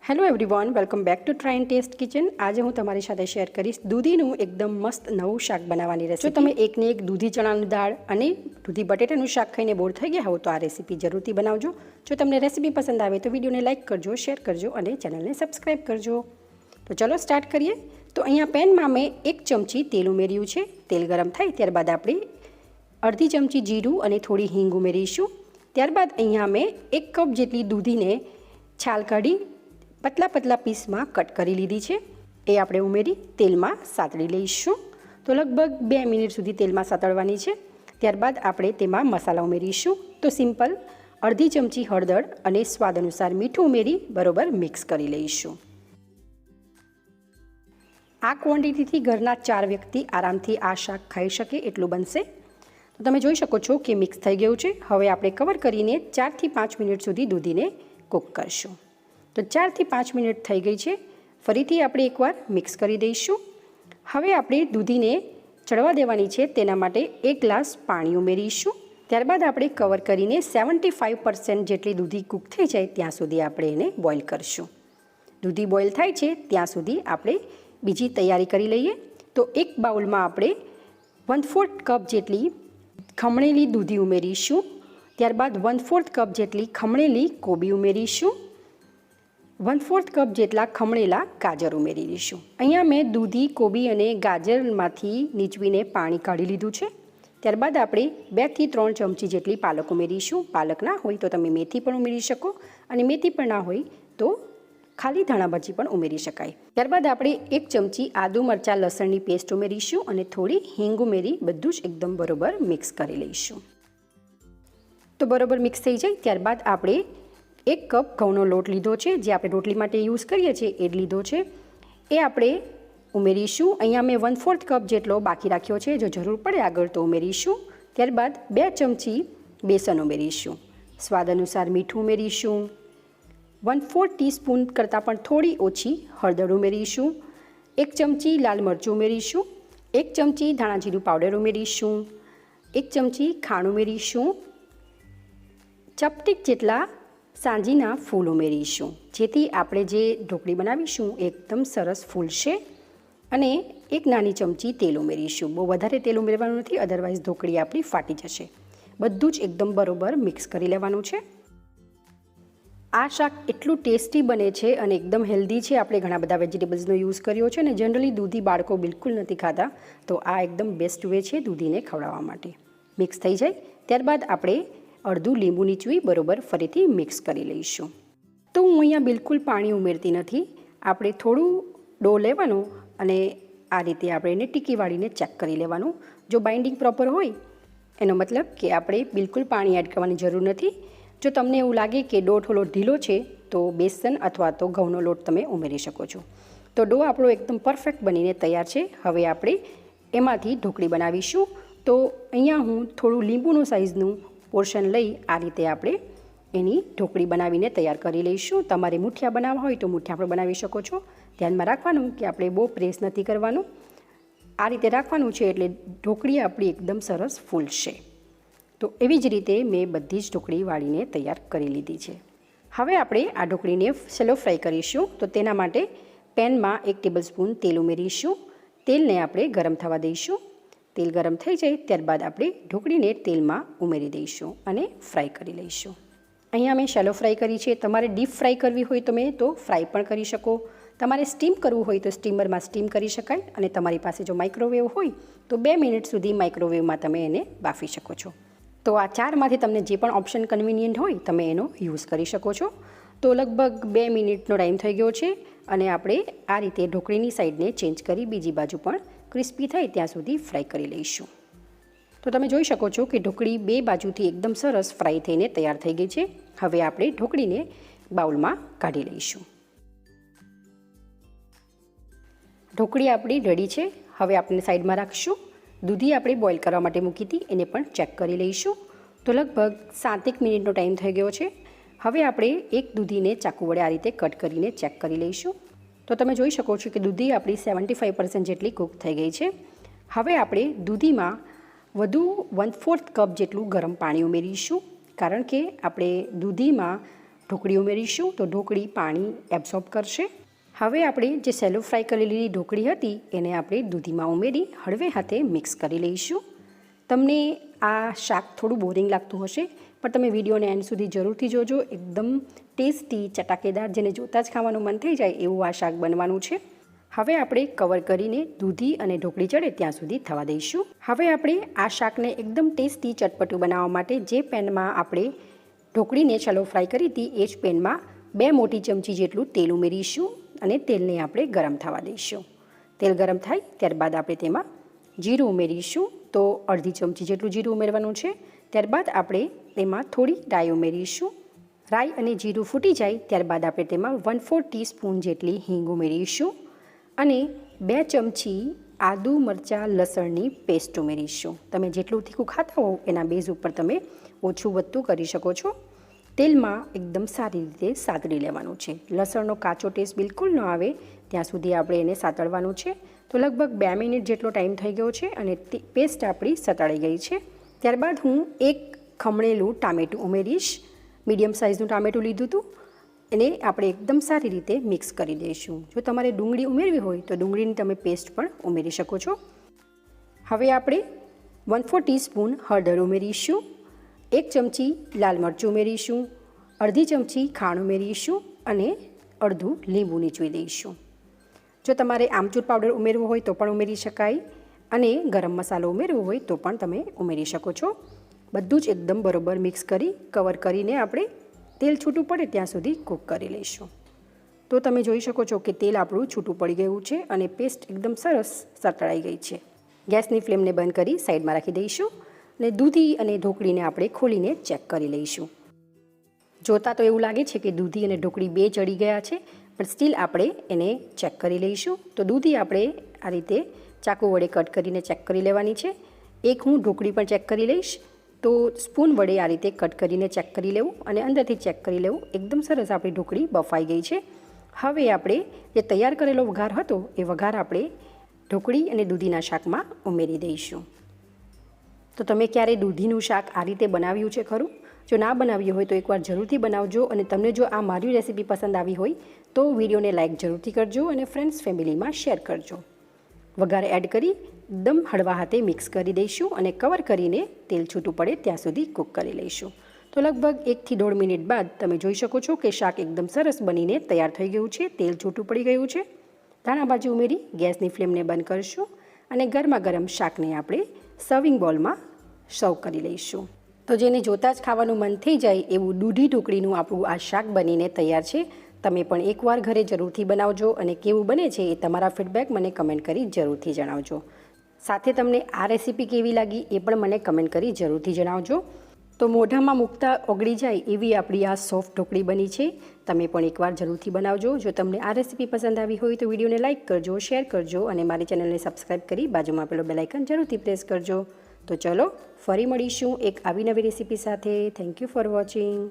Hello everyone, welcome back to try and test kitchen. આજે હું તમારી સાથે શેર કરીશ દૂધીનું એકદમ મસ્ત નવું શાક બનાવવાની રેસીપી। જો તમે એકને એક દૂધી ચણાની દાળ અને દૂધી બટેટાનું શાક ખાઈને બોર થઈ ગયા હો તો આ રેસીપી જરૂરથી બનાવજો। જો તમને રેસીપી પસંદ આવે તો વિડીયોને લાઇક કરજો, શેર કરજો અને ચેનલને સબસ્ક્રાઈબ કરજો। તો ચલો સ્ટાર્ટ કરીએ। તો અહીંયા પેનમાં મેં 1 ચમચી તેલ ઉમેર્યું છે। તેલ ગરમ થાય ત્યારબાદ આપણે અડધી ચમચી જીરું અને થોડી હિંગ ઉમેરીશું। ત્યારબાદ અહીંયા મેં 1 કપ જેટલી દૂધીને છાલ કાઢી પતલા પતલા પીસમાં કટ કરી લીધી છે। એ આપણે ઉમેરી તેલમાં સાતળી લઈશું। તો લગભગ 2 મિનિટ સુધી તેલમાં સાતળવાની છે। ત્યારબાદ આપણે તેમાં મસાલા ઉમેરીશું। તો સિમ્પલ અડધી ચમચી હળદર અને સ્વાદ અનુસાર મીઠું ઉમેરી બરોબર મિક્સ કરી લઈશું। આ ક્વોન્ટિટીથી ઘરના 4 વ્યક્તિ આરામથી આ શાક ખાઈ શકે એટલું બનશે। તો તમે જોઈ શકો છો કે મિક્સ થઈ ગયું છે। હવે આપણે કવર કરીને 4 થી 5 મિનિટ સુધી દૂધીને કૂક કરશું। તો 4 થી 5 મિનિટ થઈ ગઈ છે। ફરીથી આપણે એકવાર મિક્સ કરી દઈશું। હવે આપણે દૂધીને ચડવા દેવાની છે, તેના માટે 1 ગ્લાસ પાણી ઉમેરીશું। ત્યારબાદ આપણે કવર કરીને 75% જેટલી દૂધી કૂક થઈ જાય ત્યાં સુધી આપણે એને બોઇલ કરશું। દૂધી બોઇલ થાય છે ત્યાં સુધી આપણે બીજી તૈયારી કરી લઈએ। તો એક બાઉલમાં આપણે 1/4 કપ જેટલી ખમણેલી દૂધી ઉમેરીશું। ત્યારબાદ 1/4 કપ જેટલી ખમણેલી કોબી ઉમેરીશું। 1/4 કપ જેટલા ખમણેલા ગાજર ઉમેરી દઈશું। અહીંયા મેં દૂધી, કોબી અને ગાજરમાંથી નીચવીને પાણી કાઢી લીધું છે। ત્યારબાદ આપણે 2 થી 3 ચમચી જેટલી પાલક ઉમેરીશું। પાલક ના હોય તો તમે મેથી પણ ઉમેરી શકો અને મેથી પણ ના હોય તો ખાલી ધાણા ભાજી પણ ઉમેરી શકાય। ત્યારબાદ આપણે 1 ચમચી આદુ મરચાં લસણની પેસ્ટ ઉમેરીશું અને થોડી હિંગ ઉમેરી બધું જ એકદમ બરોબર મિક્સ કરી લઈશું। તો બરોબર મિક્સ થઈ જાય ત્યારબાદ આપણે 1 કપ ઘઉંનો લોટ લીધો છે, જે આપણે રોટલી માટે યુઝ કરીએ છીએ એ જ લીધો છે। એ આપણે ઉમેરીશું। અહીંયા મેં 1/4 કપ જેટલો બાકી રાખ્યો છે, જો જરૂર પડે આગળ તો ઉમેરીશું। ત્યારબાદ 2 ચમચી બેસન ઉમેરીશું। સ્વાદ અનુસાર મીઠું ઉમેરીશું। 1/4 ટીસ્પૂન કરતાં પણ થોડી ઓછી હળદર ઉમેરીશું। 1 ચમચી લાલ મરચું ઉમેરીશું। 1 ચમચી ધાણા જીરું પાવડર ઉમેરીશું। 1 ચમચી ખાંડ ઉમેરીશું। ચપટીક જેટલા સાંજીના ફૂલ ઉમેરીશું, જેથી આપણે જે ઢોકળી બનાવીશું એકદમ સરસ ફૂલશે। અને 1 નાની ચમચી તેલ ઉમેરીશું। બહુ વધારે તેલ ઉમેરવાનું નથી, અધરવાઇઝ ઢોકળી આપણી ફાટી જશે। બધું જ એકદમ બરોબર મિક્સ કરી લેવાનું છે। આ શાક એટલું ટેસ્ટી બને છે અને એકદમ હેલ્ધી છે। આપણે ઘણા બધા વેજીટેબલ્સનો યુઝ કર્યો છે અને જનરલી દૂધી બાળકો બિલકુલ નથી ખાતા, તો આ એકદમ બેસ્ટ વે છે દૂધીને ખવડાવવા માટે। મિક્સ થઈ જાય ત્યારબાદ આપણે અડધું લીંબુ નીચવી બરોબર ફરીથી મિક્સ કરી લઈશું। તો હું અહીંયા બિલકુલ પાણી ઉમેરતી નથી। આપણે થોડું ડો લેવાનું અને આ રીતે આપણે એને ટીકી વાળીને ચેક કરી લેવાનું। જો બાઇન્ડિંગ પ્રોપર હોય એનો મતલબ કે આપણે બિલકુલ પાણી એડ કરવાની જરૂર નથી। જો તમને એવું લાગે કે ડો થોડો ઢીલો છે તો બેસન અથવા તો ઘઉંનો લોટ તમે ઉમેરી શકો છો। તો ડો આપણો એકદમ પરફેક્ટ બનીને તૈયાર છે। હવે આપણે એમાંથી ઢોકળી બનાવીશું। તો અહીંયા હું થોડું લીંબુનું સાઇઝનું પોર્શન લઈ આ રીતે આપણે એની ઢોકળી બનાવીને તૈયાર કરી લઈશું। તમારે મુઠિયા બનાવવા હોય તો મુઠિયા પણ બનાવી શકો છો। ધ્યાનમાં રાખવાનું કે આપણે બહુ પ્રેસ નથી કરવાનું, આ રીતે રાખવાનું છે એટલે ઢોકળી આપણી એકદમ સરસ ફૂલશે। તો એવી જ રીતે મેં બધી જ ઢોકળી વાળીને તૈયાર કરી લીધી છે। હવે આપણે આ ઢોકળીને શેલો ફ્રાય કરીશું। તો તેના માટે પેનમાં 1 ટેબલસ્પૂન તેલ ઉમેરીશું। તેલને આપણે ગરમ થવા દઈશું। તેલ ગરમ થઈ જાય ત્યારબાદ આપણે ઢોકળીને તેલમાં ઉમેરી દઈશું અને ફ્રાય કરી લઈશું। અહીંયા મેં શેલો ફ્રાય કરી છે। તમારે ડીપ ફ્રાય કરવી હોય તમે તો ફ્રાય પણ કરી શકો। તમારે સ્ટીમ કરવું હોય તો સ્ટીમરમાં સ્ટીમ કરી શકાય અને તમારી પાસે જો માઇક્રોવેવ હોય તો 2 મિનિટ સુધી માઇક્રોવેવમાં તમે એને બાફી શકો છો। તો આ 4માંથી તમને જે પણ ઓપ્શન કન્વિનિયન્ટ હોય તમે એનો યુઝ કરી શકો છો। તો લગભગ 2 મિનિટનો ટાઈમ થઈ ગયો છે અને આપણે આ રીતે ઢોકળીની સાઈડને ચેન્જ કરી બીજી બાજુ પણ ક્રિસ્પી થાય ત્યાં સુધી ફ્રાય કરી લઈશું। તો તમે જોઈ શકો છો કે ઢોકળી 2 બાજુથી એકદમ સરસ ફ્રાય થઈને તૈયાર થઈ ગઈ છે। હવે આપણે ઢોકળીને બાઉલમાં કાઢી લઈશું। ઢોકળી આપણી રેડી છે। હવે આપણે સાઈડમાં રાખીશું। દૂધી આપણે બોઇલ કરવા માટે મૂકી હતી એને પણ ચેક કરી લઈશું। તો લગભગ 7-1 મિનિટનો ટાઈમ થઈ ગયો છે। હવે આપણે એક દૂધીને ચાકુ વડે આ રીતે કટ કરીને ચેક કરી લઈશું। તો તમે જોઈ શકો છો કે દૂધી આપણી 75% જેટલી કૂક થઈ ગઈ છે। હવે આપણે દૂધીમાં વધુ 1/4 કપ જેટલું ગરમ પાણી ઉમેરીશું, કારણ કે આપણે દૂધીમાં ઢોકળી ઉમેરીશું તો ઢોકળી પાણી એબ્સોર્બ કરશે. હવે આપણે જે સેલો ફ્રાય કરેલી ઢોકળી હતી એને આપણે દૂધીમાં ઉમેરી હળવે હાથે મિક્સ કરી લઈશું. તમને આ શાક થોડું બોરિંગ લાગતું હશે, પણ તમે વિડીયોને એન્ડ સુધી જરૂરથી જોજો. એકદમ ટેસ્ટી, ચટાકેદાર, જેને જોતાં જ ખાવાનું મન થઈ જાય એવું આ શાક બનવાનું છે. હવે આપણે કવર કરીને દૂધી અને ઢોકળી ચડે ત્યાં સુધી થવા દઈશું. હવે આપણે આ શાકને એકદમ ટેસ્ટી ચટપટું બનાવવા માટે જે પેનમાં આપણે ઢોકળીને શેલો ફ્રાય કરી હતી એ જ પેનમાં 2 મોટી ચમચી જેટલું તેલ ઉમેરીશું અને તેલને આપણે ગરમ થવા દઈશું. તેલ ગરમ થાય ત્યારબાદ આપણે તેમાં જીરું ઉમેરીશું. તો અડધી ચમચી જેટલું જીરું ઉમેરવાનું છે. ત્યારબાદ આપણે તેમાં થોડી રાઈ ઉમેરીશું. રાઈ અને જીરું ફૂટી જાય ત્યારબાદ આપણે તેમાં 1/4 ટીસ્પૂન જેટલી હિંગ ઉમેરીશું અને 2 ચમચી આદુ મરચાં લસણની પેસ્ટ ઉમેરીશું. તમે જેટલું તીખું ખાતા હો એના બેઝ ઉપર તમે ઓછું વધતું કરી શકો છો. તેલમાં એકદમ સારી રીતે સાતળી લેવાનું છે. લસણનો કાચો ટેસ્ટ બિલકુલ ન આવે ત્યાં સુધી આપણે એને સાતળવાનું છે. તો લગભગ 2 મિનિટ જેટલો ટાઈમ થઈ ગયો છે અને પેસ્ટ આપણી સતળાઈ ગઈ છે. ત્યારબાદ હું એક ખમણેલું ટામેટું ઉમેરીશ. મીડિયમ સાઇઝનું ટામેટું લીધું હતું. એને આપણે એકદમ સારી રીતે મિક્સ કરી દઈશું. જો તમારે ડુંગળી ઉમેરવી હોય તો ડુંગળીની તમે પેસ્ટ પણ ઉમેરી શકો છો. હવે આપણે 1/4 ટીસ્પૂન હળદર ઉમેરીશું. 1 ચમચી લાલ મરચું ઉમેરીશું. અડધી ચમચી ખાંડ ઉમેરીશું અને અડધું લીંબુ નીચવી દઈશું. જો તમારે આમચૂર પાવડર ઉમેરવો હોય તો પણ ઉમેરી શકાય અને ગરમ મસાલો ઉમેરવો હોય તો પણ તમે ઉમેરી શકો છો. બધું જ એકદમ બરોબર મિક્સ કરી કવર કરીને આપણે તેલ છૂટું પડે ત્યાં સુધી કૂક કરી લઈશું. તો તમે જોઈ શકો છો કે તેલ આપણું છૂટું પડી ગયું છે અને પેસ્ટ એકદમ સરસ સતળાઈ ગઈ છે. ગેસની ફ્લેમને બંધ કરી સાઈડમાં રાખી દઈશું અને દૂધી અને ઢોકળીને આપણે ખોલીને ચેક કરી લઈશું. જોતાં તો એવું લાગે છે કે દૂધી અને ઢોકળી બે ચડી ગયા છે, પણ સ્ટીલ આપણે એને ચેક કરી લઈશું. તો દૂધી આપણે આ રીતે ચાકુ વડે કટ કરીને ચેક કરી લેવાની છે. એક હું ઢોકળી પણ ચેક કરી લઈશ. તો સ્પૂન વડે આ રીતે કટ કરીને ચેક કરી લેવું અને અંદરથી ચેક કરી લેવું. એકદમ સરસ આપણી ઢોકળી બફાઈ ગઈ છે. હવે આપણે જે તૈયાર કરેલો વઘાર હતો એ વઘાર આપણે ઢોકળી અને દૂધીના શાકમાં ઉમેરી દઈશું. તો તમે ક્યારેય દૂધીનું શાક આ રીતે બનાવ્યું છે ખરું? જો ના બનાવ્યું હોય તો એકવાર જરૂરથી બનાવજો. અને તમને જો આ મારી રેસીપી પસંદ આવી હોય તો વિડીયોને લાઇક જરૂરથી કરજો અને ફ્રેન્ડ્સ ફેમિલીમાં શેર કરજો. વઘાર એડ કરી એકદમ હળવા હાથે મિક્સ કરી દઈશું અને કવર કરીને તેલ છૂટું પડે ત્યાં સુધી કૂક કરી લઈશું. તો લગભગ 1 થી 1.5 મિનિટ બાદ તમે જોઈ શકો છો કે શાક એકદમ સરસ બનીને તૈયાર થઈ ગયું છે. તેલ છૂટું પડી ગયું છે. ધાણા ભાજી ઉમેરી ગેસની ફ્લેમને બંધ કરીશું અને ગરમા ગરમ શાકને આપણે સર્વિંગ બોલમાં સર્વ કરી લઈશું. તો જેને જોતાં જ ખાવાનું મન થઈ જાય એવું દૂધી ઢોકળીનું આપણું આ શાક બનીને તૈયાર છે. તમે પણ એકવાર ઘરે જરૂરથી બનાવજો અને કેવું બને છે એ તમારા ફીડબેક મને કમેન્ટ કરી જરૂરથી જણાવજો. સાથે તમને આ રેસીપી કેવી લાગી એ પણ મને કમેન્ટ કરી જરૂરથી જણાવજો. તો મોઢામાં મૂકતા ઓગળી જાય એવી આપણી આ સોફ્ટ ઢોકળી બની છે. તમે પણ એકવાર જરૂરથી બનાવજો. જો તમને આ રેસીપી પસંદ આવી હોય તો વિડીયોને લાઇક કરજો, શેર કરજો અને મારી ચેનલને સબસ્ક્રાઈબ કરી બાજુમાં આપેલો બેલ આઇકન જરૂરથી પ્રેસ કરજો. તો ચલો ફરી મળીશું એક આવી નવી રેસીપી સાથે. Thank you for watching.